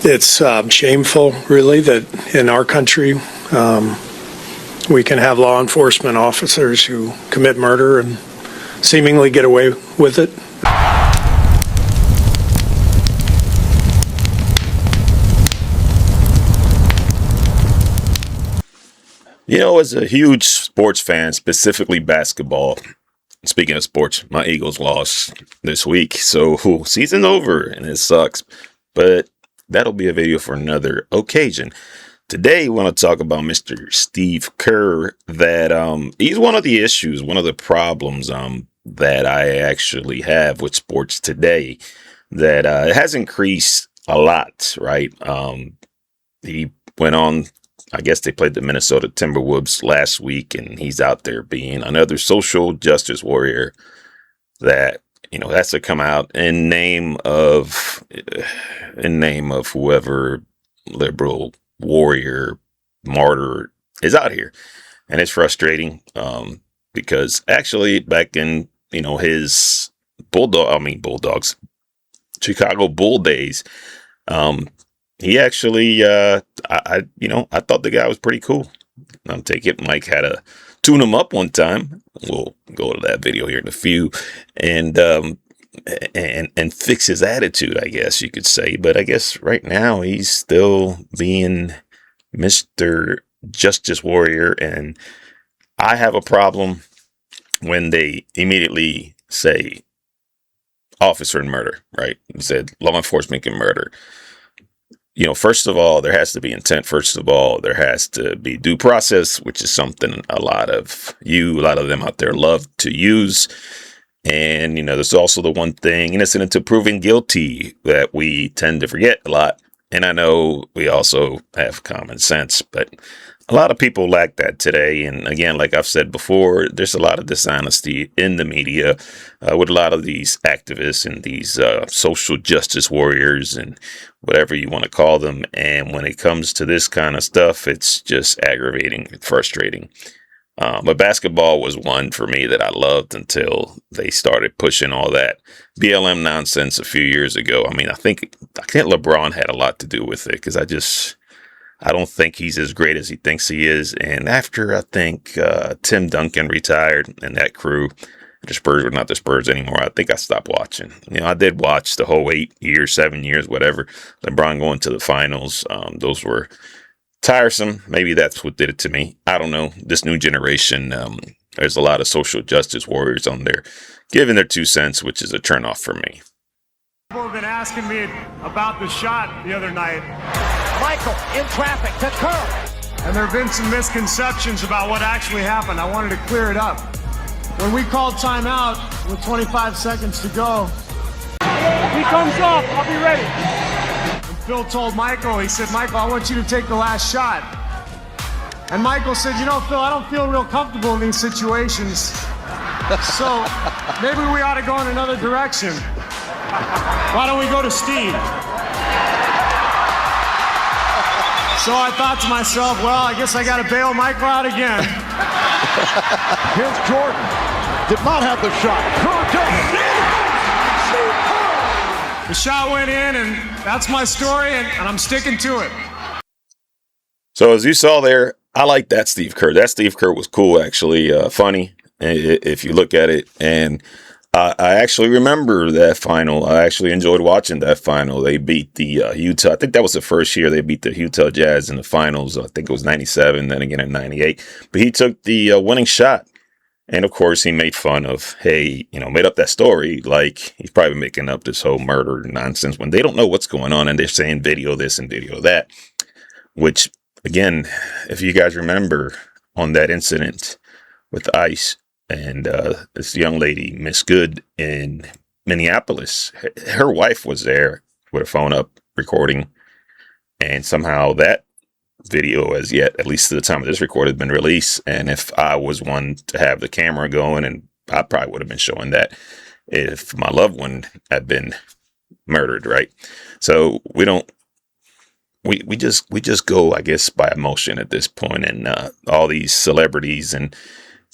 It's shameful, really, that in our country we can have law enforcement officers who commit murder and seemingly get away with it. You know, as a huge sports fan, specifically basketball, speaking of sports, my Eagles lost this week. So season's over and it sucks. But that'll be a video for another occasion. Today, I want to talk about Mr. Steve Kerr, that he's one of the issues, one of the problems that I actually have with sports today, that it has increased a lot, right? He went on, I guess they played the Minnesota Timberwolves last week, and he's out there being another social justice warrior that, you know, has to come out in name of whoever liberal warrior martyr is out here. And it's frustrating because actually back in, you know, his Bulldogs, Chicago Bull days, he actually, I thought the guy was pretty cool. I'm taking it. Mike had to tune him up one time. We'll go to that video here in a few, and fix his attitude, I guess you could say. But I guess right now he's still being Mr. Justice Warrior, and I have a problem when they immediately say officer and murder, right? He said law enforcement can murder. You know, first of all, there has to be intent. First of all, there has to be due process, which is something a lot of them out there love to use. And, you know, there's also the one thing, innocent until proven guilty, that we tend to forget a lot. And I know we also have common sense, but a lot of people lack that today. And again, like I've said before, there's a lot of dishonesty in the media with a lot of these activists and these social justice warriors and whatever you want to call them. And when it comes to this kind of stuff, it's just aggravating and frustrating. But basketball was one for me that I loved until they started pushing all that BLM nonsense a few years ago. I mean, I think LeBron had a lot to do with it, because I don't think he's as great as he thinks he is. And after, I think, Tim Duncan retired and that crew, the Spurs were not the Spurs anymore, I think I stopped watching. You know, I did watch the whole 8 years, 7 years, whatever, LeBron going to the finals. Those were tiresome. Maybe that's what did it to me. I don't know. This new generation, there's a lot of social justice warriors on there giving their 2 cents, which is a turnoff for me. People have been asking me about the shot the other night. Michael in traffic to Kerr. And there have been some misconceptions about what actually happened. I wanted to clear it up. When we called timeout with 25 seconds to go, He comes off. I'll be ready. and Phil told Michael, he said, Michael, I want you to take the last shot. And Michael said, you know, Phil, I don't feel real comfortable in these situations. So maybe we ought to go in another direction. Why don't we go to Steve? So I thought to myself, well, I guess I got to bail Michael out again. Here's Jordan. Did not have the shot. Kerr takes it. The shot went in, and that's my story, and I'm sticking to it. So as you saw there, I like that Steve Kerr. That Steve Kerr was cool, actually, funny, if you look at it. And I actually remember that final. I actually enjoyed watching that final. They beat the Utah. I think that was the first year they beat the Utah Jazz in the finals. I think it was 97, then again in 98. But he took the winning shot. And, of course, he made fun of, hey, you know, made up that story. Like, he's probably making up this whole murder nonsense when they don't know what's going on. And they're saying video this and video that. Which, again, if you guys remember on that incident with ICE, and this young lady, Miss Good, in Minneapolis, her wife was there with a phone up recording. And somehow that video as yet, at least to the time of this record, has been released. And if I was one to have the camera going, and I probably would have been showing that if my loved one had been murdered, right? So we just go, I guess, by emotion at this point. And all these celebrities and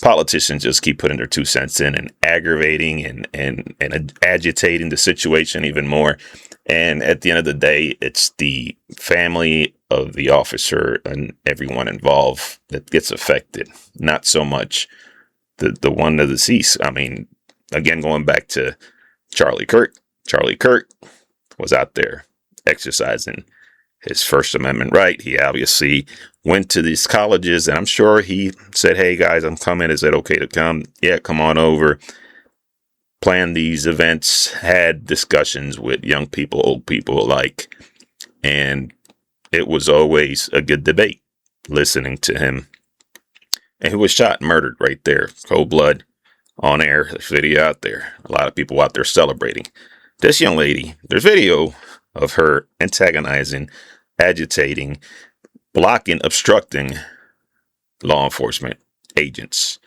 politicians just keep putting their 2 cents in and aggravating and agitating the situation even more. And at the end of the day, it's the family of the officer and everyone involved that gets affected, not so much the one of the deceased. I mean, again, going back to Charlie Kirk was out there exercising his First Amendment right. He obviously went to these colleges, and I'm sure he said, "Hey guys, I'm coming. Is it okay to come? Yeah, come on over." Planned these events, had discussions with young people, old people alike, and it was always a good debate listening to him. And he was shot and murdered right there, cold blood, on air. There's video out there. A lot of people out there celebrating. This young lady, there's video of her antagonizing, agitating, blocking, obstructing law enforcement agents,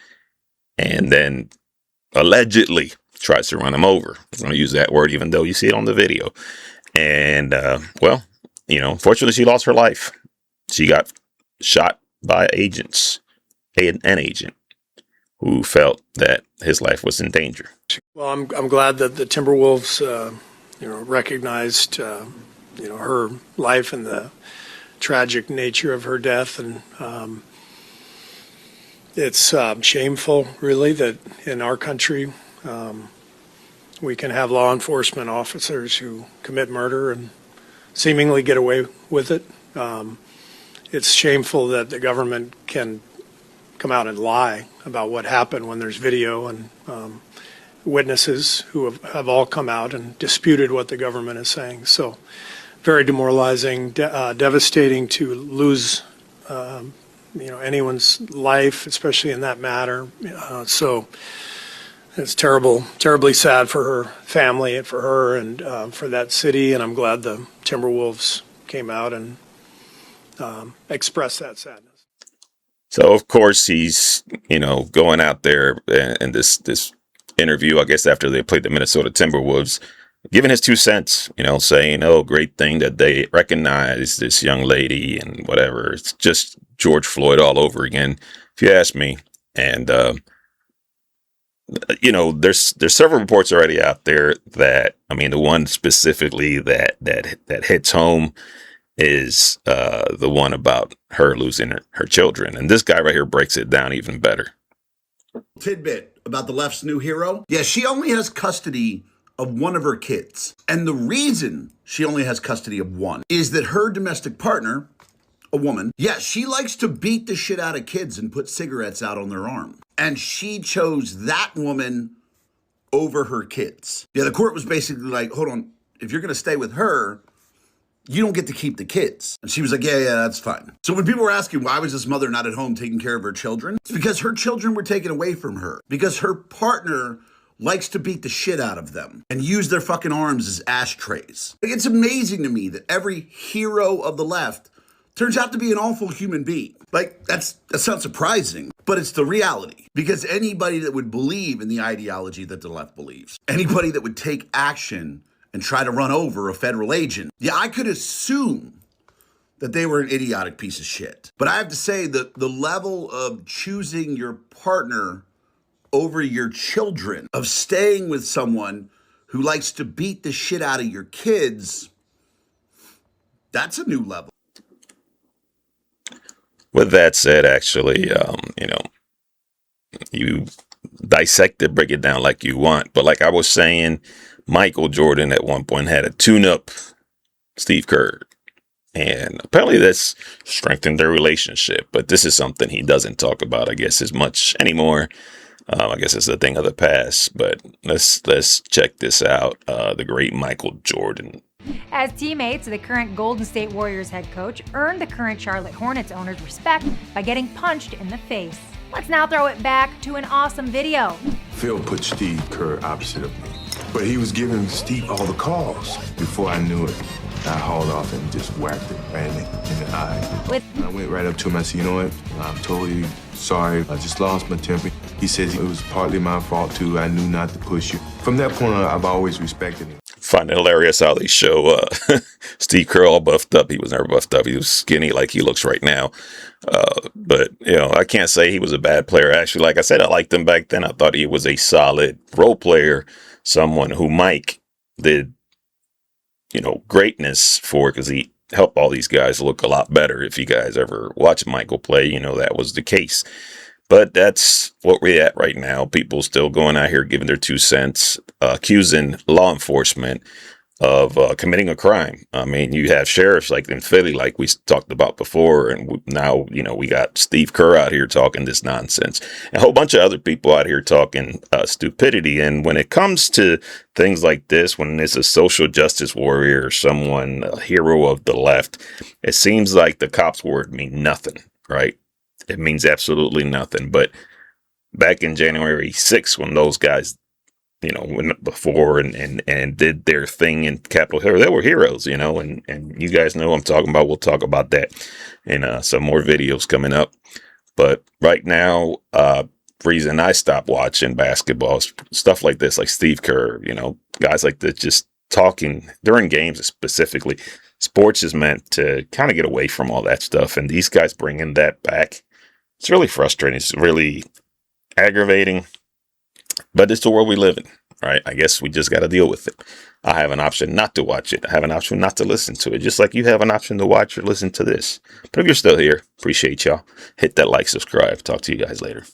and then allegedly tries to run him over. I'm going to use that word, even though you see it on the video. And, unfortunately, she lost her life. She got shot by agents, an agent who felt that his life was in danger. Well, I'm glad that the Timberwolves, recognized, her life and the tragic nature of her death. And it's shameful, really, that in our country we can have law enforcement officers who commit murder and seemingly get away with it. It's shameful that the government can come out and lie about what happened when there's video and witnesses who have all come out and disputed what the government is saying. So very demoralizing, devastating to lose anyone's life, especially in that matter. So it's terribly sad for her family and for her and for that city. And I'm glad the Timberwolves came out and expressed that sadness. So, of course, he's, going out there and this interview, I guess, after they played the Minnesota Timberwolves, giving his 2 cents, saying, oh, great thing that they recognize this young lady and whatever. It's just George Floyd all over again, if you ask me. And, there's several reports already out there that, the one specifically that hits home is the one about her losing her children. And this guy right here breaks it down even better. Tidbit about the left's new hero. Yeah, she only has custody of one of her kids. And the reason she only has custody of one is that her domestic partner, a woman, she likes to beat the shit out of kids and put cigarettes out on their arm. And she chose that woman over her kids. Yeah, the court was basically like, hold on, if you're going to stay with her, you don't get to keep the kids. And she was like, yeah, that's fine. So when people were asking, why was this mother not at home taking care of her children? It's because her children were taken away from her. Because her partner likes to beat the shit out of them and use their fucking arms as ashtrays. It's amazing to me that every hero of the left turns out to be an awful human being. That's not surprising, but it's the reality. Because anybody that would believe in the ideology that the left believes, anybody that would take action and try to run over a federal agent, I could assume that they were an idiotic piece of shit. But I have to say that the level of choosing your partner over your children, of staying with someone who likes to beat the shit out of your kids, that's a new level. With that said, actually, you dissect it, break it down like you want. But like I was saying, Michael Jordan at one point had a tune-up Steve Kerr. And apparently that's strengthened their relationship. But this is something he doesn't talk about, I guess, as much anymore. I guess it's a thing of the past. But let's check this out. The great Michael Jordan. As teammates, the current Golden State Warriors head coach earned the current Charlotte Hornets owner's respect by getting punched in the face. Let's now throw it back to an awesome video. Phil put Steve Kerr opposite of me, but he was giving Steve all the calls. Before I knew it, I hauled off and just whacked it right in the eye. I went right up to him. I said, you know what? I'm totally sorry. I just lost my temper. He says it was partly my fault too. I knew not to push you. From that point on, I've always respected him. find it hilarious how they show Steve Kerr all buffed up. He was never buffed up. He was skinny like he looks right now. But, I can't say he was a bad player. Actually, like I said, I liked him back then. I thought he was a solid role player, someone who Mike did, greatness for, because he helped all these guys look a lot better. If you guys ever watch Michael play, that was the case. But that's what we're at right now. People still going out here giving their 2 cents, accusing law enforcement of committing a crime. I mean, you have sheriffs like in Philly, like we talked about before, and now, we got Steve Kerr out here talking this nonsense, and a whole bunch of other people out here talking stupidity. And when it comes to things like this, when it's a social justice warrior or someone, a hero of the left, it seems like the cops word mean nothing, right? It means absolutely nothing. But back in January 6th, when those guys, went before and did their thing in Capitol Hill, they were heroes, and you guys know what I'm talking about. We'll talk about that in some more videos coming up. But right now, reason I stopped watching basketball, stuff like this, like Steve Kerr, guys like this, just talking during games specifically. Sports is meant to kind of get away from all that stuff, and these guys bringing that back, it's really frustrating. It's really aggravating, but it's the world we live in, right? I guess we just got to deal with it. I have an option not to watch it. I have an option not to listen to it, just like you have an option to watch or listen to this. But if you're still here, appreciate y'all. Hit that like, subscribe. Talk to you guys later.